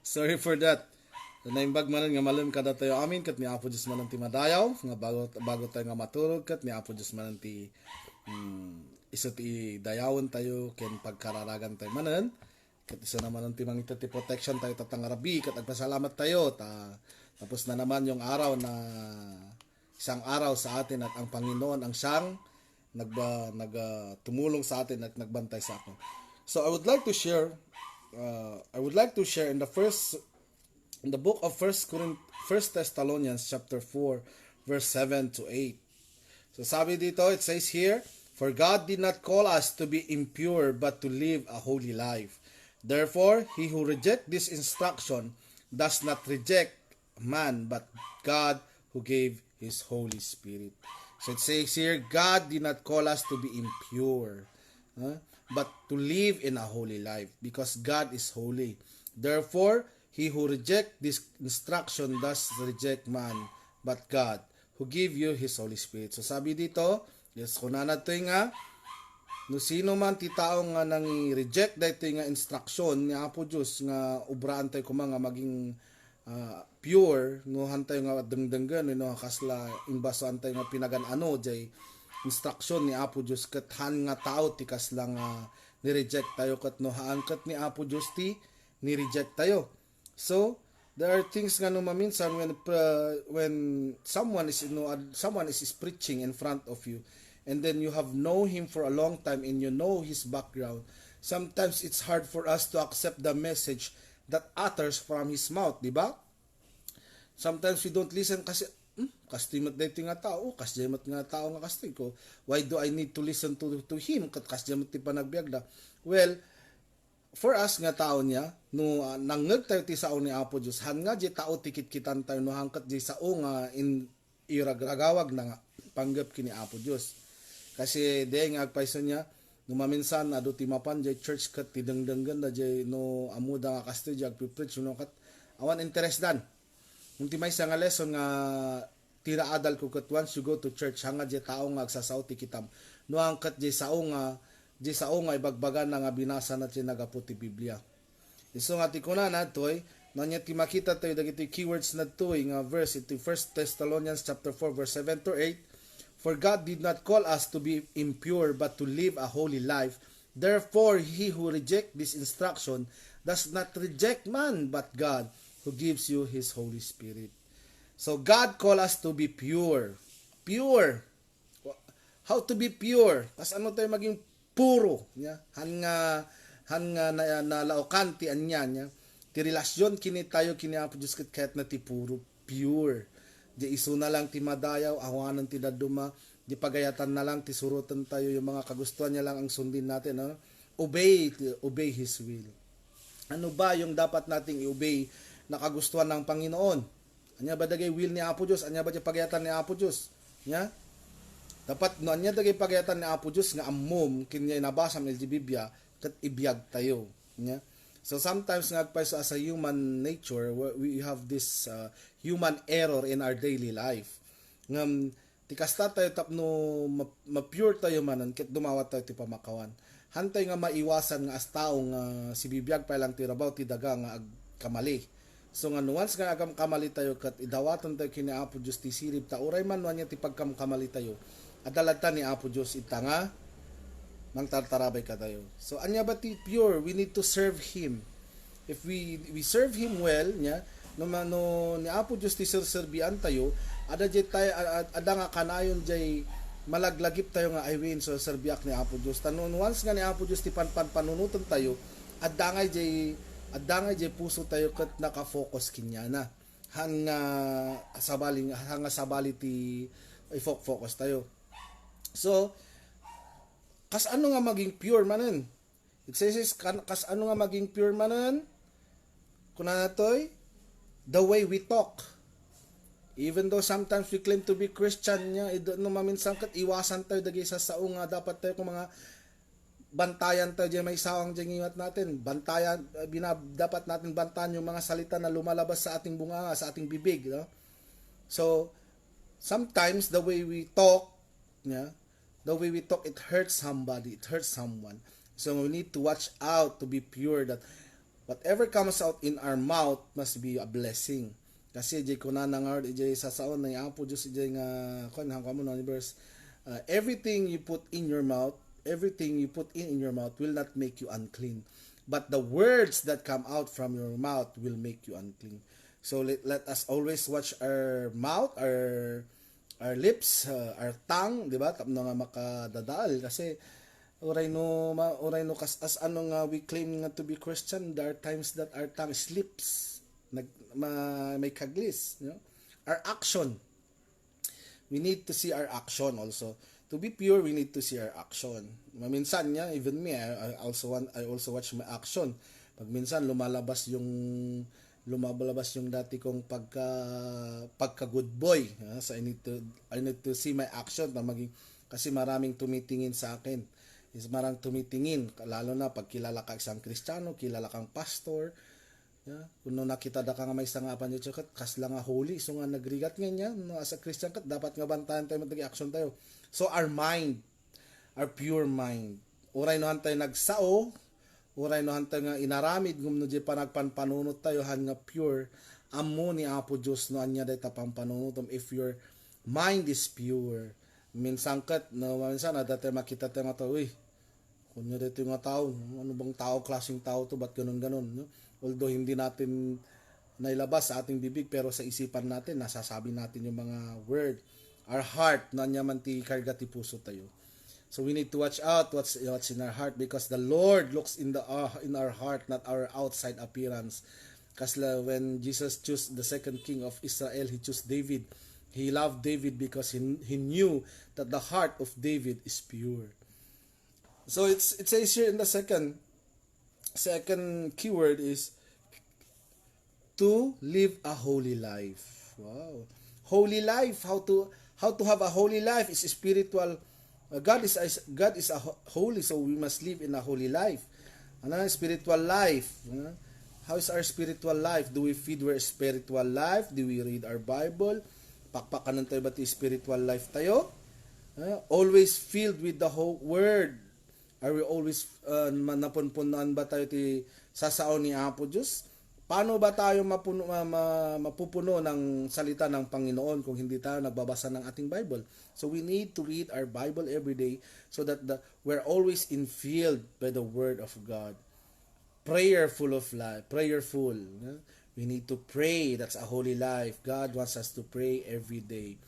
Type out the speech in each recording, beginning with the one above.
Sorry for that. Naimbag manan nga malam kada tayo amin kat ni Apo Diyos manan ti madayaw nga bago tayo nga matulog kat ni Apo Diyos manan ti iso ti dayawon tayo ken pagkararagan tayo manan kat iso naman ti mangita ti protection tayo tatangarabi kat nagpasalamat tayo tapos na naman yung araw na isang araw sa atin at ang Panginoon ang siyang tumulong sa atin at nagbantay sa atin. So I would like to share in the book of First Thessalonians chapter 4 verse 7 to 8. So sabi dito, it says here, "For God did not call us to be impure but to live a holy life. Therefore, he who rejects this instruction does not reject man but God who gave his Holy Spirit." So it says here, God did not call us to be impure, but to live in a holy life because God is holy. Therefore, he who rejects this instruction does reject man, but God, who give you His Holy Spirit. So sabi dito, yes, kunana ito nga, no sino man ti tao nga nang reject dito nga instruction ni Apo Diyos nga ubraan tayo kumanga maging pure, no hantay nga dengdenggan, no kasla imbasoan tayo nga pinagan-ano, jay instruction ni Apo Diyos kat han nga tao ti kasla nga ni-reject tayo kat no haangkat ni Apo Diyos ti ni-reject tayo. So there are things nga no maminsan when someone is preaching in front of you and then you have known him for a long time and you know his background. Sometimes it's hard for us to accept the message that utters from his mouth, di ba? Sometimes we don't listen kasi kastimat dito nga tao, kasdimat nga tao nga kasti ko. Why do I need to listen to him? Kasdimat ti panagbiagda. Well, for us nga tao niya, no nangeg tayo ti sao ni Apo Diyos, han nga di tao tikit-kitan tayo no hangkat di sao nga in iragagawag na nga panggap kini Apo Diyos. Kasi de nga agpaiso niya, no maminsan adu ti mapan di church kat ti dengdenggan da di no amuda nga kasto di agpipreach no kat awan interest dan. Kung ti may nga lesson nga tiraadal ko kat once you go to church hanga di tao nga agsasaw ti kitam. No hangkat di sao nga ibagbagan na nga binasa na nagaputi Biblia. Iso nga ti kuna na toy, nanya ti makita tayo dagiti keywords na toy nga verse iti 1 Thessalonians chapter 4 verse 7 to 8. "For God did not call us to be impure but to live a holy life. Therefore, he who rejects this instruction does not reject man but God who gives you his Holy Spirit." So God call us to be pure. Pure. How to be pure? Kas ano tayo maging puro nya han nga nalaokan ti anya nya ti relasyon kini tayo kini Apo Diyos ket kahit na ti puro pure di iso na lang ti madayaw awanan ti daduma di pagayatan na lang ti surutan tayo yung mga kagustuhan niya lang ang sundin natin obey his will. Ano ba yung dapat nating i-obey na kagustuhan ng Panginoon? Anya ba dagay will ni Apo Diyos? Anya ba di pagayatan ni Apo Diyos nya? Dapat no anya dagay pagayatan ni Apo Diyos nga ammom kinya nabasa ng Biblia kat ibiyag tayo nya. So sometimes nga as a human nature we have this human error in our daily life. Ngam tikasta tayo tapno ma-pure tayo manan ket dumawat tayo ti pamakawan. Hantay nga maiwasan nga as tao nga si bibiyag pa lang ti rabaw ti daga nga agkamali. So nga once nga agam kamali tayo kat idawatan tayo kini Apo Diyos ti sirib ta uray man nya ti pagkamkamali tayo. Adalata ni Apo Diyos ita nga mangtartarabay ka tayo. So anya ba ti pure? We need to serve Him. If we serve Him well, nya no ni Apo Diyos ti serbian tayo, ada nga kanayon jay malaglagip tayo nga I win so serbiak ni Apo Diyos. Tanon once nga ni Apo Diyos ti panunutan tayo, adangay jay puso tayo ket naka-focus kinya na. Hanga sabali ti i-focus tayo. So, kas ano nga maging pure manen? It says, kas ano nga maging pure manen? Kuna natoy, the way we talk. Even though sometimes we claim to be Christian niya, no maminsan kat iwasan tayo dagi sa sao nga dapat tayo kung mga bantayan tayo diyan may sawang diyan ingat natin. Bantayan dapat natin bantayan yung mga salita na lumalabas sa ating bunganga, sa ating bibig, no? So, sometimes the way we talk, it hurts somebody, it hurts someone. So we need to watch out to be pure that Whatever comes out in our mouth must be a blessing. Kasi jay kuna nangard jay sasaon na apo Dios jay nga kun hangko mo no verse, everything you put in your mouth, everything you put in your mouth will not make you unclean, but the words that come out from your mouth will make you unclean. So let us always watch our mouth, our lips, our tongue, di ba? Tapno nga makadadal kasi oray no kas as ano nga we claim nga to be Christian, there are times that our tongue slips, may kaglis, you know? Our action, we need to see our action also. To be pure, we need to see our action. Minsan niya, even me, I also watch my action. Pag minsan lumalabas yung dati kong pagka good boy. So I need to see my action na maging, kasi maraming tumitingin sa akin. Marang tumitingin, lalo na pag kilala ka isang Kristiyano, kilala kang pastor. Kung nakita da ka nga may sangapan niyo kat kasla nga holy, so nga nagrigat nga niya, no, as a Christian kat dapat nga bantayan tayo mag-action tayo. So our mind, our pure mind, uray no hantay nagsao, uray no hantay nga inaramid ngumno di pa nagpanpanunot tayo han nga pure, amo ni Apo Dios no anya day tapang panunutom if your mind is pure. Minsan kat no minsan dati makita tayo nga to, uy, kunya dito yung tao, ano bang tao, klaseng tao to, ba't ganun, no? Although hindi natin nailabas sa ating bibig, pero sa isipan natin, nasasabi natin yung mga word. Our heart, nanyaman ti karga ti puso tayo. So we need to watch out what's in our heart, because the Lord looks in our heart, not our outside appearance. Kasi when Jesus chose the second king of Israel, he chose David. He loved David because he knew that the heart of David is pure. So it says here in the second keyword is to live a holy life. Wow. Holy life, how to have a holy life is spiritual. God is holy, so we must live in a holy life. Ano spiritual life? How is our spiritual life? Do we feed our spiritual life? Do we read our Bible? Pakpakanan tayo ba ti spiritual life tayo? Always filled with the whole word. Are we always napunpunan ba tayo ti sasao ni Apo Diyos? Paano ba tayo mapupuno ng salita ng Panginoon kung hindi tayo nagbabasa ng ating Bible? So we need to read our Bible every day so that we're always infilled by the Word of God. Prayerful. We need to pray. That's a holy life. God wants us to pray every day.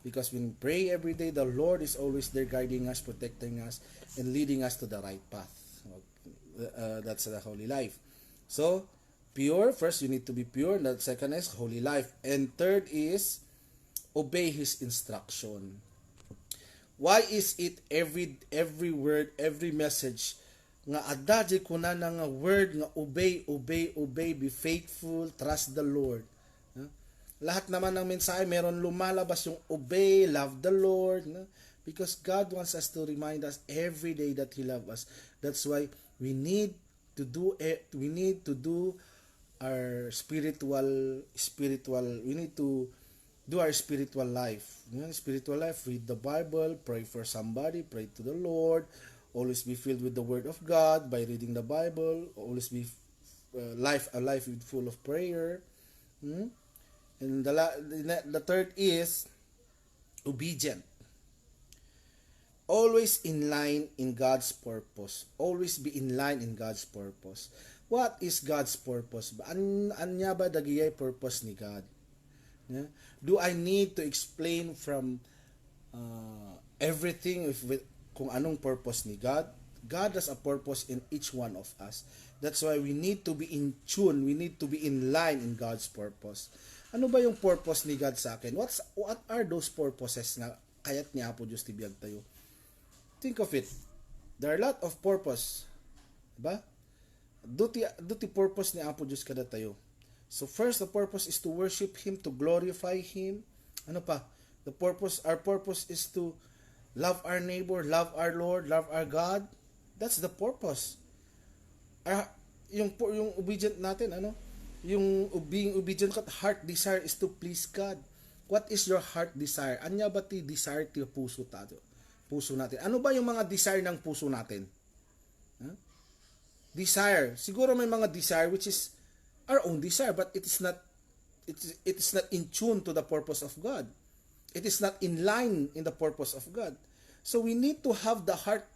Because when we pray every day, the Lord is always there guiding us, protecting us, and leading us to the right path. That's the holy life. So, pure, first you need to be pure. The second is holy life. And third is obey His instruction. Why is it every word, every message nga adadi ko na nga word nga obey, be faithful, trust the Lord. Lahat naman ng mensahe meron lumalabas yung obey, love the Lord, because God wants us to remind us every day that He loves us. That's why we need to do our spiritual we need to do our spiritual life. Spiritual life, read the Bible, pray for somebody, pray to the Lord, always be filled with the Word of God by reading the Bible, always be a life full of prayer. And the third is obedient. Always in line in God's purpose. Always be in line in God's purpose. What is God's purpose? Anya ba dagiyay purpose ni God? Do I need to explain from everything kung anong purpose ni God? God has a purpose in each one of us. That's why we need to be in tune. We need to be in line in God's purpose. Ano ba yung purpose ni God sa akin? What are those purposes nga kayat ni Apo Diyos tibiyag tayo? Think of it. There are a lot of purpose. Diba? Duty purpose ni Apo Diyos kada tayo. So first, the purpose is to worship Him, to glorify Him. Ano pa? Our purpose is to love our neighbor, love our Lord, love our God. That's the purpose. Yung obedient natin, yung being obedient kat heart desire is to please God. What is your heart desire? Anya ba ti desire ti puso natin? Ano ba yung mga desire ng puso natin? desire. Siguro may mga desire which is our own desire, but it is not in tune to the purpose of God. It is not in line in the purpose of God. So we need to have the heart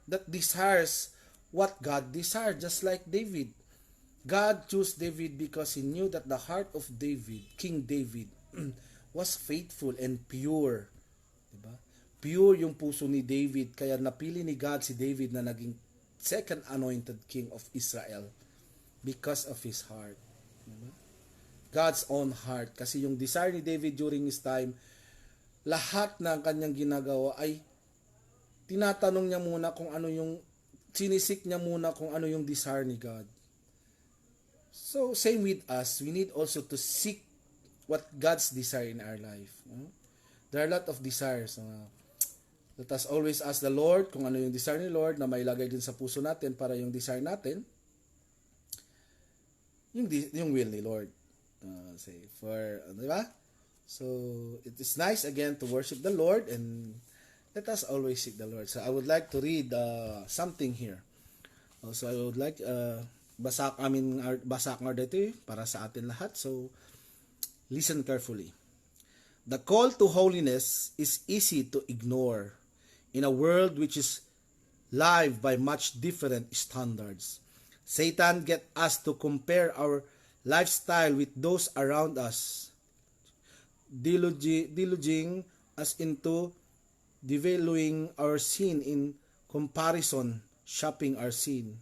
that desires what God desired, just like David. God chose David because he knew that the heart of David, King David, was faithful and pure. Diba? Pure yung puso ni David, kaya napili ni God si David na naging second anointed king of Israel because of his heart. Diba? God's own heart. Kasi yung desire ni David during his time, lahat ng kanyang ginagawa ay tinatanong niya muna kung ano yung, sinisik niya muna kung ano yung desire ni God. So, same with us, we need also to seek what God's desire in our life. There are a lot of desires. Let us always ask the Lord kung ano yung desire ni Lord na mailagay din sa puso natin para yung desire natin, yung will ni Lord. Diba? So, it is nice again to worship the Lord and let us always seek the Lord. So, I would like to read something here. Also, I would like, basa ko dito para sa atin lahat. So, listen carefully. The call to holiness is easy to ignore in a world which is live by much different standards. Satan gets us to compare our lifestyle with those around us, deluging us into devaluing our sin in comparison, shopping our sin.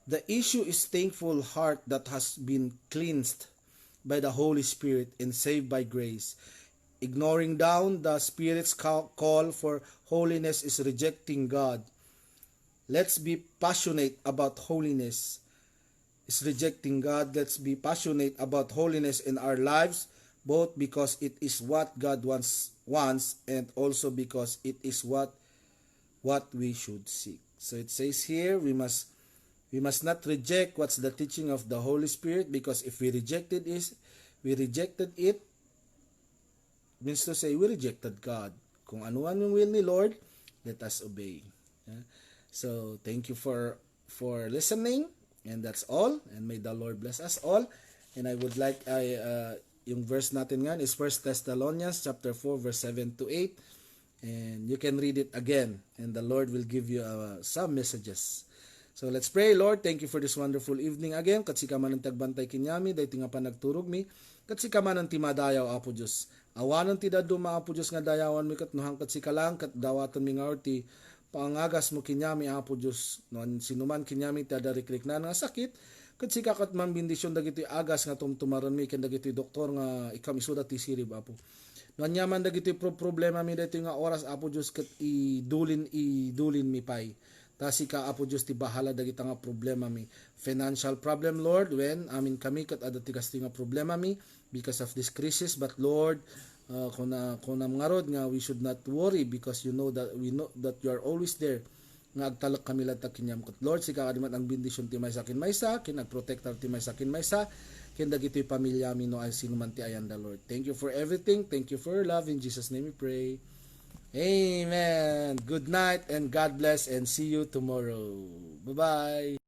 The issue is thankful heart that has been cleansed by the Holy Spirit and saved by grace. Ignoring down the Spirit's call for holiness is rejecting God. Let's be passionate about holiness. Is rejecting God. Let's be passionate about holiness in our lives, both because it is what God wants and also because it is what we should seek. So it says here, we must not reject what's the teaching of the Holy Spirit, because if we rejected it, means to say we rejected God. Kung ano ang will ni Lord, let us obey. So thank you for listening. And that's all. And may the Lord bless us all. And I would like, yung verse natin nga is 1 Thessalonians chapter 4 verse 7 to 8. And you can read it again. And the Lord will give you some messages. So let's pray. Lord, thank you for this wonderful evening again. Katsika man ang tagbantay kinyami, dahi nga pa nagturog mi. Katsika man ang timadayaw, Apo Diyos. Awanan ti daduma, Apo Diyos, nga dayawan mi katnuhang katsika lang, kat dawatan mi nga orti. Pangagas mo kinyami, Apo Diyos, noon sinuman kinyami tadarikrik na nga sakit, kat sikakat man bindisyon dagiti agas nga tumtumaran mi, ken dagiti doktor nga ikam isuda ti sirib, Apo. Noon yaman dagiti problema mi dito nga oras, Apo Diyos, kat idulin mi pay. Tasika, Apo Diyos, ti bahala dagiti nga problema mi. Financial problem, Lord, when amin kami kat adati kasti nga problema mi because of this crisis, but Lord, kung mga rod nga we should not worry because we know that you are always there nga agtalak kami latag kinyam kat Lord sika kadimat ang bendisyon ti maysa kin maysa kin nagprotektar ti maysa kin maysa kin dagitoy pamilya mi no ay sinuman ti ayanda Lord. Thank you for everything. Thank you for your love. In Jesus name we pray. Amen. Good night and God bless and see you tomorrow. Bye bye.